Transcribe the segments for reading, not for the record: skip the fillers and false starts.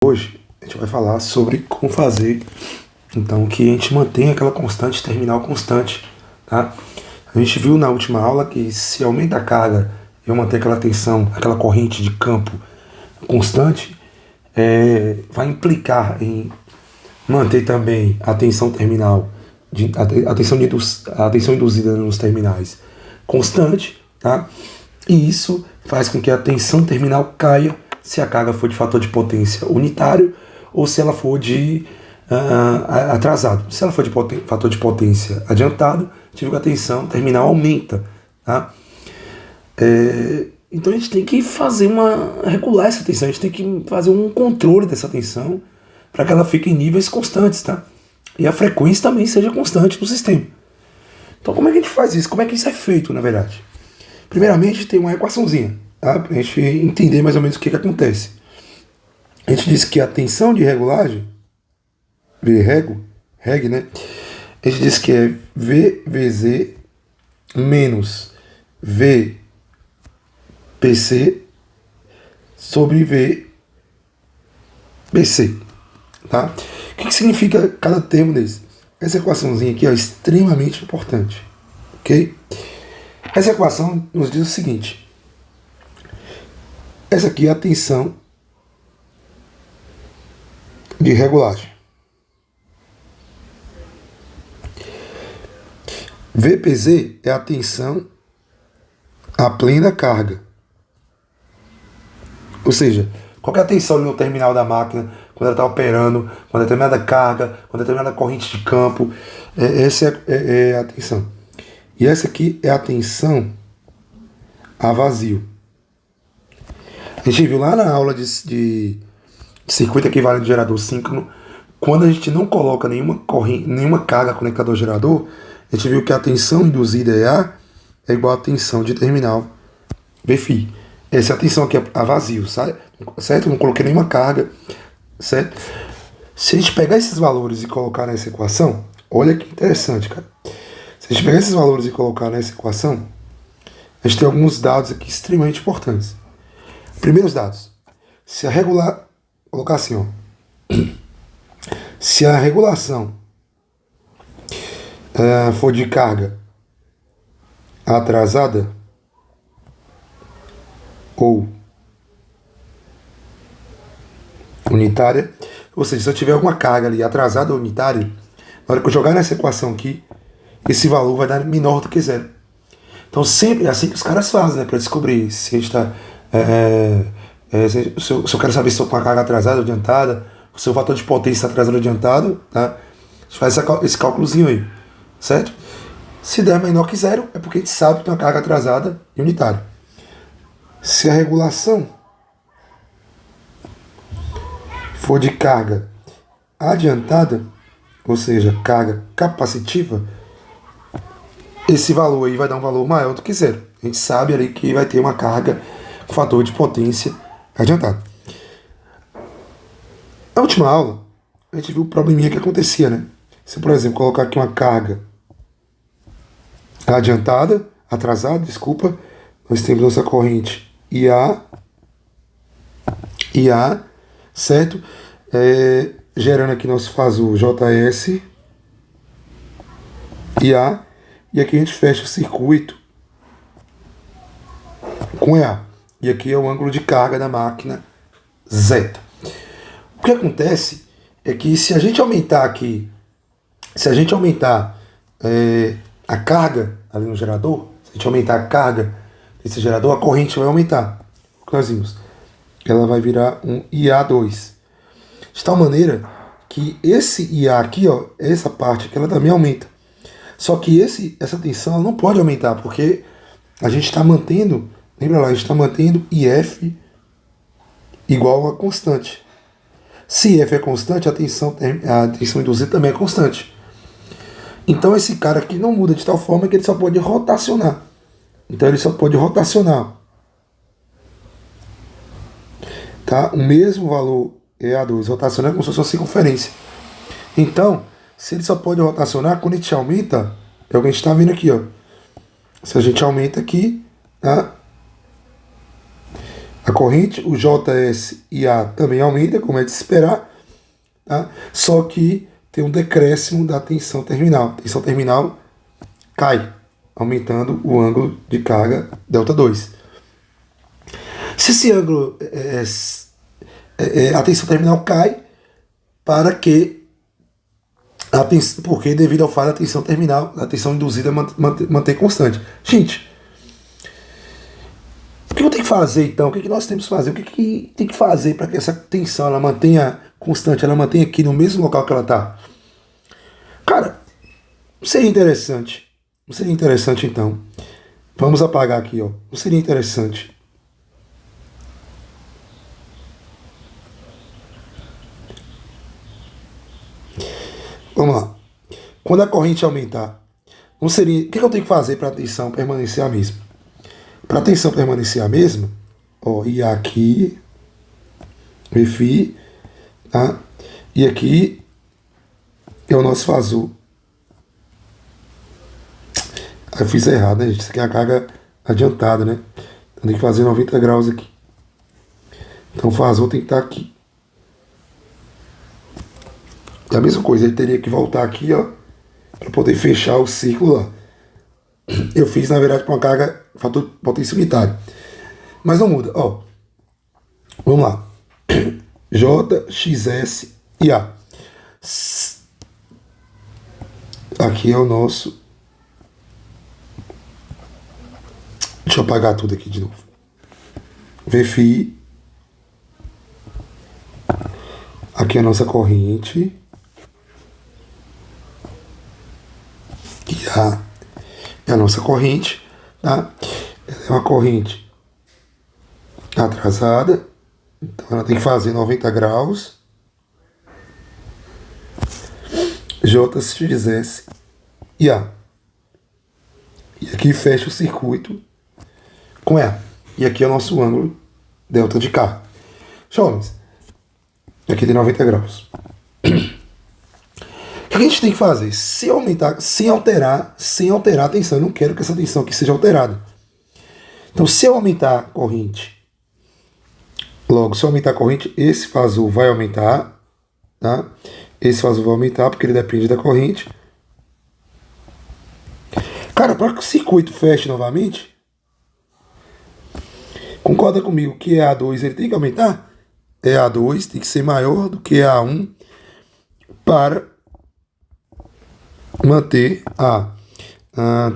Hoje a gente vai falar sobre como fazer então que a gente mantenha aquela constante terminal constante, tá? A gente viu na última aula que se aumenta a carga e eu manter aquela tensão, aquela corrente de campo constante, vai implicar em manter também a tensão terminal, a tensão induzida nos terminais constante, tá? E isso faz com que a tensão terminal caia se a carga for de fator de potência unitário ou se ela for de atrasado. Se ela for de fator de potência adiantado, tive que a tensão terminal aumenta, tá? Então a gente tem que regular essa tensão, a gente tem que fazer um controle dessa tensão para que ela fique em níveis constantes, tá? E a frequência também seja constante no sistema. Então como é que a gente faz isso? Como é que isso é feito, na verdade? Primeiramente tem uma equaçãozinha, tá? Para a gente entender mais ou menos o que acontece. A gente diz que a tensão de regulagem, reg, né? A gente diz que é VVZ menos VPC sobre VPC, tá? O que significa cada termo desse? Essa equaçãozinha aqui é extremamente importante, ok? Essa equação nos diz o seguinte: essa aqui é a tensão de regulagem. VPZ é a tensão a plena carga. Ou seja, qual é a tensão no terminal da máquina quando ela está operando, quando é determinada carga, quando é determinada corrente de campo. Essa é a tensão. E essa aqui é a tensão a vazio. A gente viu lá na aula de circuito equivalente de gerador síncrono, quando a gente não coloca nenhuma carga conectada ao gerador, a gente viu que a tensão induzida EA é igual à tensão de terminal Vφ. Essa é a tensão aqui a vazio, certo? Eu não coloquei nenhuma carga, certo? Se a gente pegar esses valores e colocar nessa equação, olha que interessante, cara. Se a gente pegar esses valores e colocar nessa equação, a gente tem alguns dados aqui extremamente importantes. Primeiros dados. Colocar assim, ó. Se a regulação for de carga atrasada ou unitária, ou seja, se eu tiver alguma carga ali atrasada ou unitária, na hora que eu jogar nessa equação aqui, esse valor vai dar menor do que zero. Então sempre é assim que os caras fazem, né, para descobrir se a gente está se eu quero saber se estou com a carga atrasada ou adiantada, se o fator de potência está atrasado ou adiantado, tá? A gente faz esse cálculozinho aí, certo? Se der menor que zero, é porque a gente sabe que tem uma carga atrasada e unitária. Se a regulação for de carga adiantada, ou seja, carga capacitiva, esse valor aí vai dar um valor maior do que zero. A gente sabe ali que vai ter uma carga com fator de potência adiantado. Na última aula, a gente viu o probleminha que acontecia, né? Se, por exemplo, colocar aqui uma carga atrasada, nós temos nossa corrente IA, certo? Gerando aqui nosso faso JS, IA, e aqui a gente fecha o circuito com EA. E aqui é o ângulo de carga da máquina zeta. O que acontece é que se a gente aumentar a carga ali no gerador, se a gente aumentar a carga desse gerador, a corrente vai aumentar. O que nós vimos? Ela vai virar um IA2. De tal maneira que esse IA aqui, ó, essa parte aqui, ela também aumenta. Só que essa tensão ela não pode aumentar, porque a gente está mantendo, lembra lá, a gente está mantendo IF igual a constante. Se IF é constante, a tensão induzida também é constante. Então esse cara aqui não muda de tal forma que ele só pode rotacionar. Então ele só pode rotacionar, tá? O mesmo valor EA2, rotacionar como se fosse uma circunferência. Então, se ele só pode rotacionar, quando a gente aumenta, é o que a gente está vendo aqui, ó. Se a gente aumenta aqui, tá? a corrente, o JS e A também aumenta, como é de se esperar, tá? Só que tem um decréscimo da tensão terminal. A tensão terminal cai, aumentando o ângulo de carga ΔH2. Se esse ângulo, a tensão terminal cai, para que porque devido ao fato da tensão terminal, a tensão induzida mantém constante. Gente, o que eu tenho que fazer então? O que nós temos que fazer? O que tem que fazer para que essa tensão ela mantenha constante, ela mantenha aqui no mesmo local que ela está? Cara, não seria interessante? Não seria interessante então? Vamos apagar aqui, ó. Não seria interessante? Vamos lá. Quando a corrente aumentar, não seria. O que eu tenho que fazer para a tensão permanecer a mesma? Para a tensão permanecer a mesma, ó, e aqui, Vφ, tá? E aqui é o nosso fasor. Eu fiz errado, né, gente? Isso aqui é a carga adiantada, né? Então tem que fazer 90 graus aqui. Então o fasor tem que estar aqui. É a mesma coisa, ele teria que voltar aqui, ó, para poder fechar o círculo lá. Eu fiz, na verdade, com uma carga fator potência unitária. Mas não muda, ó. Vamos lá. J, XS e A. Aqui é o nosso. Deixa eu apagar tudo aqui de novo. Vφ. Aqui é a nossa corrente. E A é a nossa corrente, tá? Ela é uma corrente atrasada, então ela tem que fazer 90 graus. J, XS e A. E aqui fecha o circuito com E. E aqui é o nosso ângulo delta de K. Jovens, aqui tem 90 graus. O que a gente tem que fazer? Se aumentar, sem alterar a tensão. Eu não quero que essa tensão aqui seja alterada. Então, se eu aumentar a corrente, logo, se eu aumentar a corrente, esse fasor vai aumentar, tá? Esse fasor vai aumentar porque ele depende da corrente. Cara, para que o circuito feche novamente, concorda comigo que EA2 ele tem que aumentar? EA2 tem que ser maior do que EA1 para manter a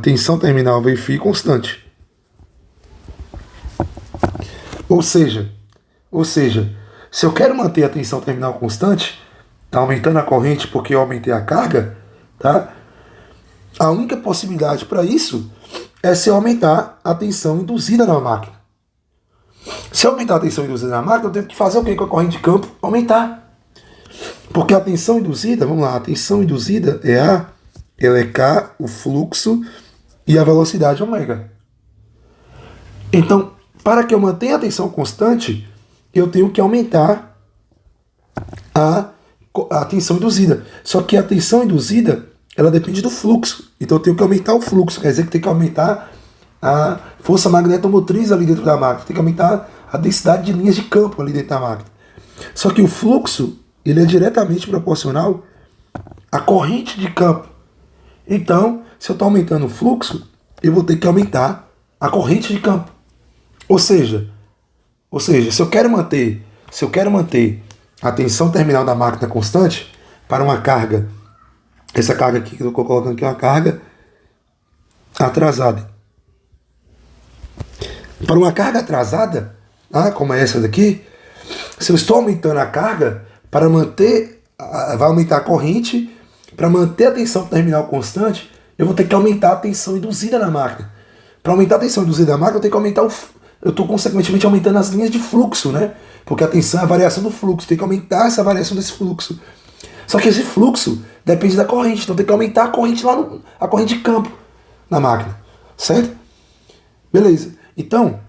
tensão terminal Vφ constante. Ou seja, se eu quero manter a tensão terminal constante, tá aumentando a corrente porque eu aumentei a carga, tá? A única possibilidade para isso é se eu aumentar a tensão induzida na máquina. Se eu aumentar a tensão induzida na máquina, eu tenho que fazer o que com a corrente de campo? Aumentar. Porque a tensão induzida, vamos lá, a tensão induzida é ela é K, o fluxo e a velocidade ômega. Então, para que eu mantenha a tensão constante, eu tenho que aumentar a tensão induzida. Só que a tensão induzida, ela depende do fluxo. Então eu tenho que aumentar o fluxo, quer dizer que tem que aumentar a força magnetomotriz ali dentro da máquina, tem que aumentar a densidade de linhas de campo ali dentro da máquina. Só que o fluxo, ele é diretamente proporcional à corrente de campo. Então, se eu estou aumentando o fluxo, eu vou ter que aumentar a corrente de campo. Ou seja, se eu quero manter a tensão terminal da máquina constante para uma carga, essa carga aqui que eu estou colocando aqui é uma carga atrasada. Para uma carga atrasada, como é essa daqui, se eu estou aumentando a carga para manter, vai aumentar a corrente. Para manter a tensão terminal constante, eu vou ter que aumentar a tensão induzida na máquina. Para aumentar a tensão induzida na máquina, eu tenho que aumentar eu estou consequentemente aumentando as linhas de fluxo, né? Porque a tensão é a variação do fluxo, tem que aumentar essa variação desse fluxo. Só que esse fluxo depende da corrente, então tem que aumentar a corrente a corrente de campo na máquina, certo? Beleza. Então,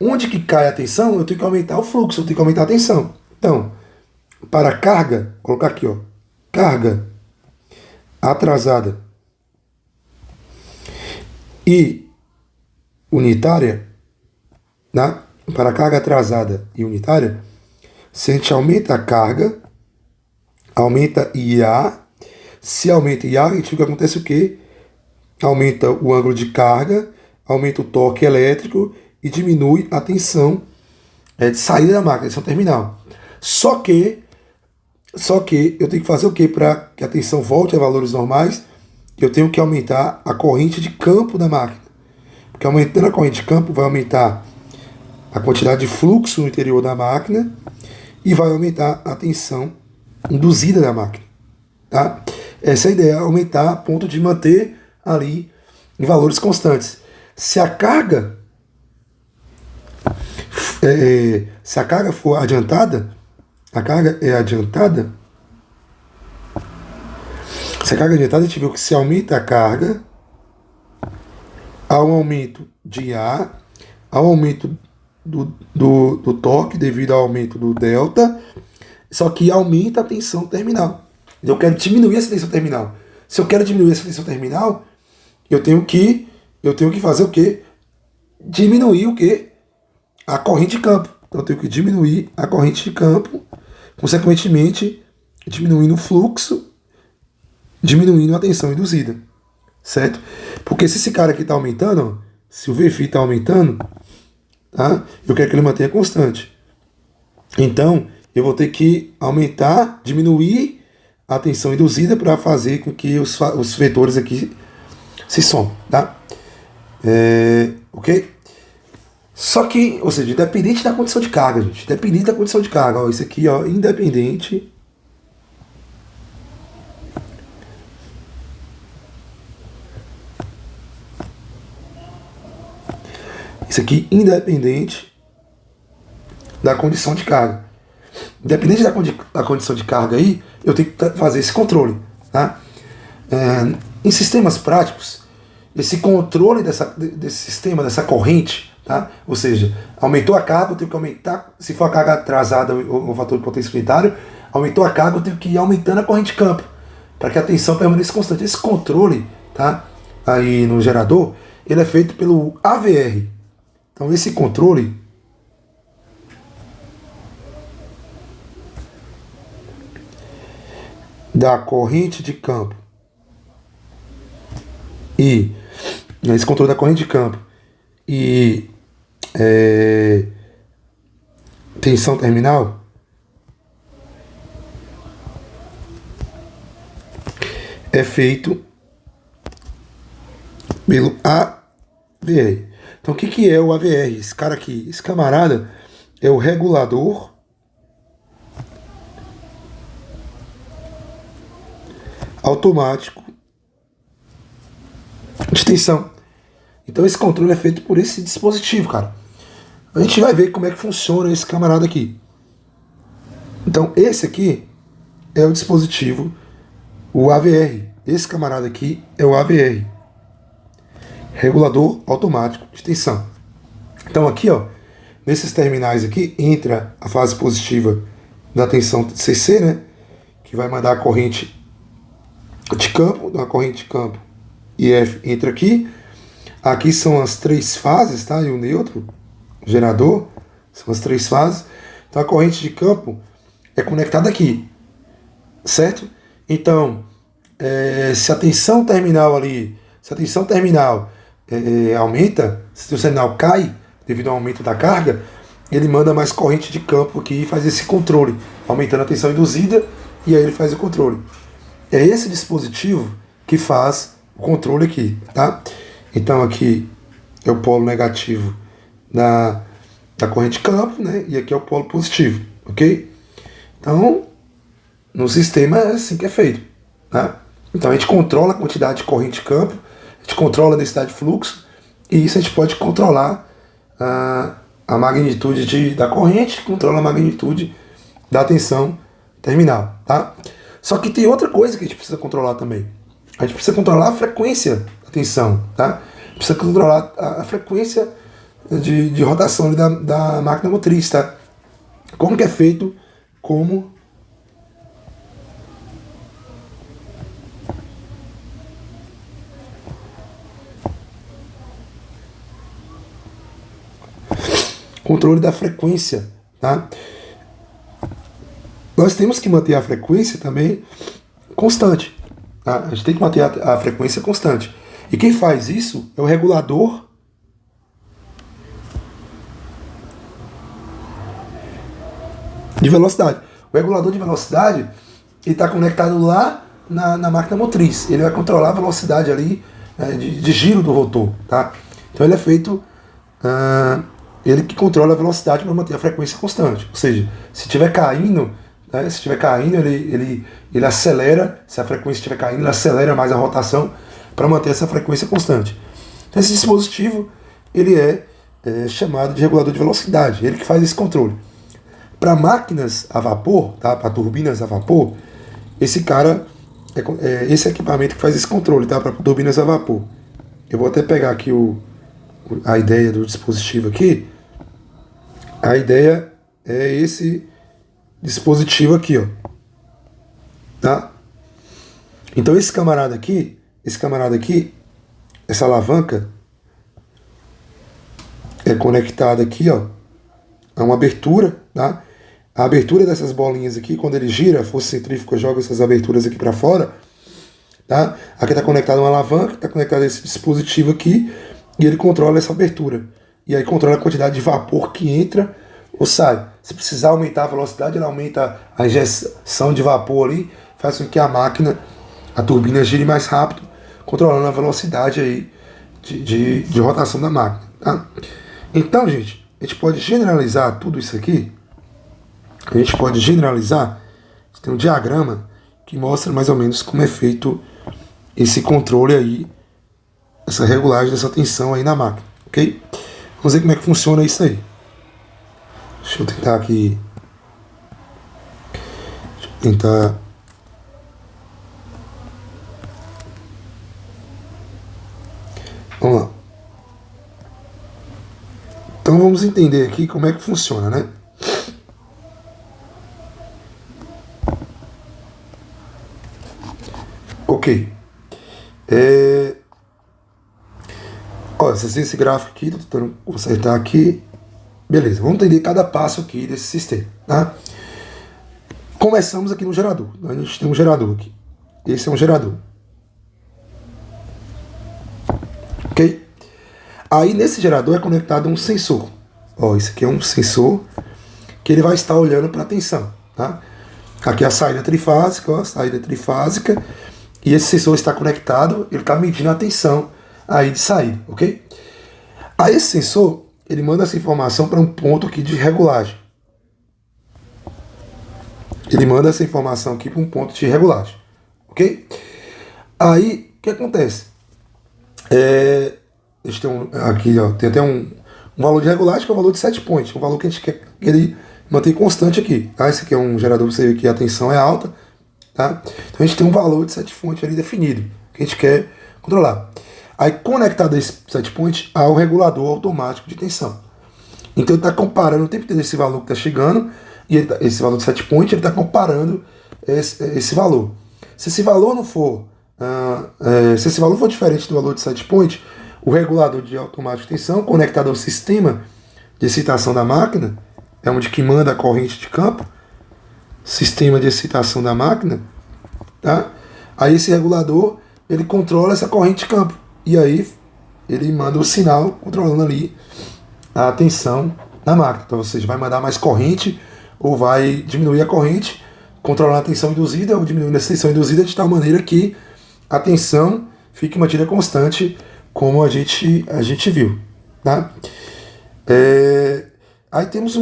onde que cai a tensão, eu tenho que aumentar o fluxo, eu tenho que aumentar a tensão. Então, para a carga, vou colocar aqui, ó, carga atrasada e unitária, né? para a carga atrasada e unitária, se a gente aumenta a carga, aumenta IA. Se aumenta IA, a gente vê que acontece o quê? Aumenta o ângulo de carga, aumenta o torque elétrico e diminui a tensão de saída da máquina, tensão terminal. Só que eu tenho que fazer o quê? Para que a tensão volte a valores normais, eu tenho que aumentar a corrente de campo da máquina. Porque aumentando a corrente de campo vai aumentar a quantidade de fluxo no interior da máquina e vai aumentar a tensão induzida da máquina. Tá? Essa é a ideia, aumentar a ponto de manter ali em valores constantes. Se a carga for adiantada, a carga é adiantada. Se a carga é adiantada, a gente viu que se aumenta a carga, há um aumento de A, há um aumento do torque devido ao aumento do delta, só que aumenta a tensão terminal. Eu quero diminuir essa tensão terminal. Se eu quero diminuir essa tensão terminal, eu tenho que fazer o quê? Diminuir o quê? A corrente de campo. Então eu tenho que diminuir a corrente de campo, consequentemente diminuindo o fluxo, diminuindo a tensão induzida, certo? Porque se esse cara aqui está aumentando, se o Vφ está aumentando, tá? Eu quero que ele mantenha constante. Então eu vou ter que aumentar, diminuir a tensão induzida para fazer com que os vetores aqui se somem, tá? Ok? Só que, ou seja, independente da condição de carga, gente. Independente da condição de carga. Ó, isso aqui, ó, independente. Isso aqui, independente da condição de carga. Independente da condição de carga aí, eu tenho que fazer esse controle, tá? Em sistemas práticos, esse controle desse sistema, dessa corrente, tá? Ou seja, aumentou a carga, eu tenho que aumentar, se for a carga atrasada, o fator de potência unitário, aumentou a carga, eu tenho que ir aumentando a corrente de campo, para que a tensão permaneça constante. Esse controle, tá? Aí no gerador, ele é feito pelo AVR. Então esse controle da corrente de campo e esse controle da corrente de campo e tensão terminal é feito pelo AVR. Então o que é o AVR? Esse cara aqui, esse camarada é o regulador automático de tensão. Então esse controle é feito por esse dispositivo, cara. A gente vai ver como é que funciona esse camarada aqui. Então esse aqui é o dispositivo, o AVR. Esse camarada aqui é o AVR, regulador automático de tensão. Então aqui, ó, nesses terminais aqui entra a fase positiva da tensão CC, né, que vai mandar a corrente de campo, a corrente de campo IF entra aqui. Aqui são as três fases, tá? E o neutro, o gerador, são as três fases. Então a corrente de campo é conectada aqui, certo? Então, se a tensão terminal ali, se a tensão terminal aumenta, se o terminal cai devido ao aumento da carga, ele manda mais corrente de campo aqui e faz esse controle, aumentando a tensão induzida, e aí ele faz o controle. É esse dispositivo que faz o controle aqui, tá? Então aqui é o polo negativo da corrente de campo, né? E aqui é o polo positivo, ok? Então, no sistema é assim que é feito, tá? Então a gente controla a quantidade de corrente de campo, a gente controla a densidade de fluxo, e isso a gente pode controlar a magnitude da corrente, controla a magnitude da tensão terminal, tá? Só que tem outra coisa que a gente precisa controlar também. A gente precisa controlar a frequência da tensão, tá? Precisa controlar a frequência de rotação da máquina motriz, tá? Como que é feito? Como controle da frequência, tá? Nós temos que manter a frequência também constante, tá? A gente tem que manter a frequência constante. E quem faz isso é o regulador de velocidade. O regulador de velocidade ele está conectado lá na máquina motriz. Ele vai controlar a velocidade ali de giro do rotor, tá? Então ele é feito, ele que controla a velocidade para manter a frequência constante. Ou seja, se estiver caindo, né, ele acelera. Se a frequência estiver caindo, ele acelera mais a rotação para manter essa frequência constante. Então, esse dispositivo ele é chamado de regulador de velocidade. Ele que faz esse controle. Para máquinas a vapor, tá? Para turbinas a vapor, esse cara esse equipamento que faz esse controle, tá? Para turbinas a vapor. Eu vou até pegar aqui a ideia do dispositivo aqui. A ideia é esse dispositivo aqui, ó. Tá? Então esse camarada aqui, essa alavanca é conectada aqui, ó, a uma abertura, tá? A abertura dessas bolinhas aqui, quando ele gira, a força centrífuga joga essas aberturas aqui para fora, tá? Aqui está conectado uma alavanca, está conectado esse dispositivo aqui, e ele controla essa abertura. E aí controla a quantidade de vapor que entra ou sai. Se precisar aumentar a velocidade, ele aumenta a injeção de vapor ali, faz com que a máquina, a turbina gire mais rápido, controlando a velocidade aí de rotação da máquina, tá? Então, gente, a gente pode generalizar tudo isso aqui. A gente pode generalizar. Tem um diagrama que mostra mais ou menos como é feito esse controle aí, essa regulagem dessa tensão aí na máquina, ok? Vamos ver como é que funciona isso aí. Deixa eu tentar aqui. Vamos lá. Então vamos entender aqui como é que funciona, né? Ok. Olha, vocês têm esse gráfico aqui, tô tentando consertar aqui. Beleza, vamos entender cada passo aqui desse sistema, tá? Começamos aqui no gerador. A gente tem um gerador aqui. Esse é um gerador. Ok? Aí nesse gerador é conectado um sensor. Ó, esse aqui é um sensor que ele vai estar olhando para a tensão, tá? Aqui é a saída trifásica, ó, saída trifásica. E esse sensor está conectado, ele está medindo a tensão aí de saída, ok? Aí esse sensor, ele manda essa informação para um ponto aqui de regulagem. Ele manda essa informação aqui para um ponto de regulagem, ok? Aí, o que acontece? A gente tem aqui, ó, tem até um valor de regulagem que é o valor de set point, um valor que a gente quer que ele mantenha constante aqui, tá? Esse aqui é um gerador, você vê que a tensão é alta, tá? Então a gente tem um valor de set point ali definido, que a gente quer controlar. Aí conectado a esse set point ao regulador automático de tensão. Então ele está comparando o tempo inteiro esse valor que está chegando, e esse valor de set point, ele está comparando esse valor. Se esse valor não for, se esse valor for diferente do valor de set point, o regulador de automático de tensão, conectado ao sistema de excitação da máquina, é onde que manda a corrente de campo, sistema de excitação da máquina, tá? Aí esse regulador, ele controla essa corrente de campo, e aí ele manda o sinal controlando ali a tensão da máquina. Então, ou seja, vai mandar mais corrente ou vai diminuir a corrente, controlando a tensão induzida ou diminuindo a tensão induzida de tal maneira que a tensão fique mantida constante, como a gente viu, tá? Aí temos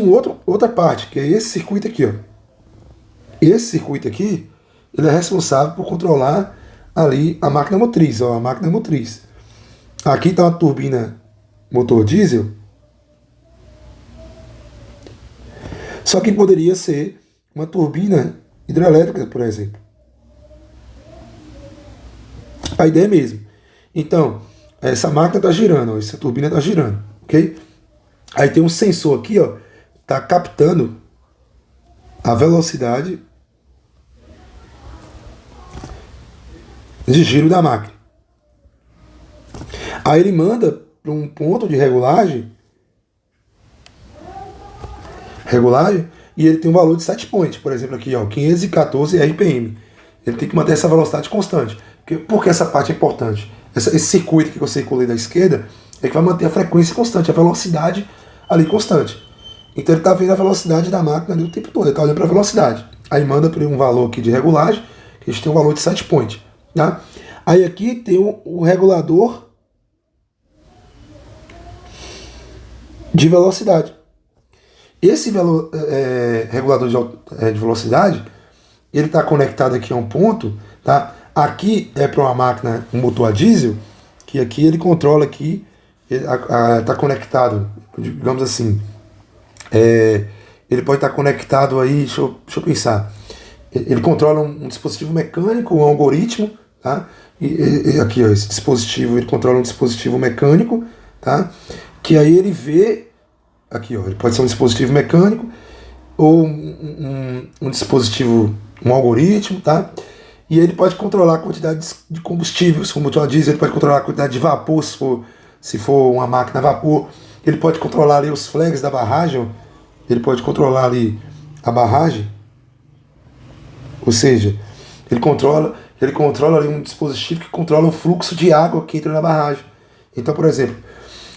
outra parte, que é esse circuito aqui, ó. Esse circuito aqui, ele é responsável por controlar ali a máquina motriz, ó, a máquina motriz. Aqui está uma turbina motor diesel, só que poderia ser uma turbina hidrelétrica, por exemplo. A ideia é mesmo. Então, essa máquina está girando, ó, essa turbina está girando, ok? Aí tem um sensor aqui, ó, está captando a velocidade de giro da máquina. Aí ele manda para um ponto de regulagem regulagem, e ele tem um valor de set point, por exemplo, aqui, ó, 514 RPM. Ele tem que manter essa velocidade constante. Por que essa parte é importante? Esse circuito que eu circulei da esquerda é que vai manter a frequência constante, a velocidade ali constante. Então ele está vendo a velocidade da máquina ali o tempo todo, ele está olhando para a velocidade. Aí manda para um valor aqui de regulagem, que a gente tem um valor de set point. Tá? Aí aqui tem o regulador de velocidade. Esse regulador de velocidade, ele está conectado aqui a um ponto, tá? Aqui é para uma máquina, um motor a diesel, que aqui ele controla aqui, está conectado, digamos assim, ele pode estar conectado aí, deixa eu pensar, ele controla um dispositivo mecânico, um algoritmo, tá? E aqui, ó, esse dispositivo, ele controla um dispositivo mecânico, tá? Que aí ele vê, aqui, ó, ele pode ser um dispositivo mecânico ou um dispositivo, um algoritmo, tá? E ele pode controlar a quantidade de combustível, como eu disse, ele pode controlar a quantidade de vapor, se for uma máquina a vapor, ele pode controlar ali os flags da barragem, ele pode controlar ali a barragem, ou seja, ele controla ali um dispositivo que controla o fluxo de água que entra na barragem. Então, por exemplo,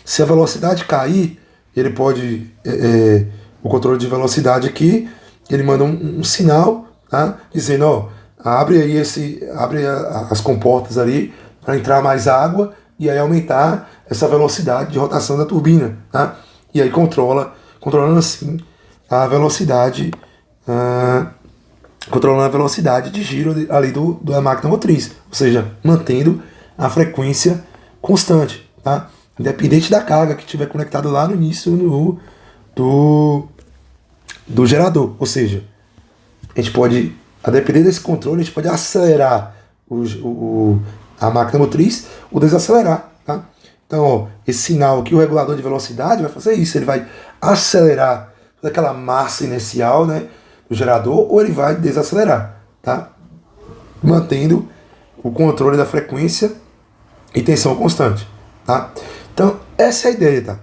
se a velocidade cair, ele pode, o controle de velocidade aqui, ele manda um sinal, tá? Dizendo, ó, abre as comportas ali para entrar mais água e aí aumentar essa velocidade de rotação da turbina, tá? E aí controlando assim a velocidade, controlando a velocidade de giro ali da máquina motriz, ou seja, mantendo a frequência constante, tá? Independente da carga que estiver conectado lá no início do gerador, ou seja, a gente pode, a depender desse controle, a gente pode acelerar a máquina motriz ou desacelerar, tá? Então, ó, esse sinal aqui, o regulador de velocidade vai fazer isso, ele vai acelerar toda aquela massa inicial, né, do gerador, ou ele vai desacelerar, tá? Mantendo o controle da frequência e tensão constante, tá? Então, essa é a ideia, tá?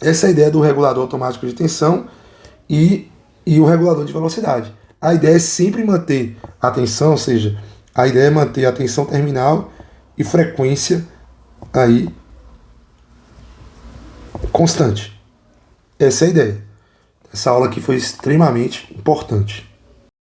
Essa é a ideia do regulador automático de tensão e o regulador de velocidade. A ideia é sempre manter a tensão, ou seja, a ideia é manter a tensão terminal e frequência aí constante. Essa é a ideia. Essa aula aqui foi extremamente importante.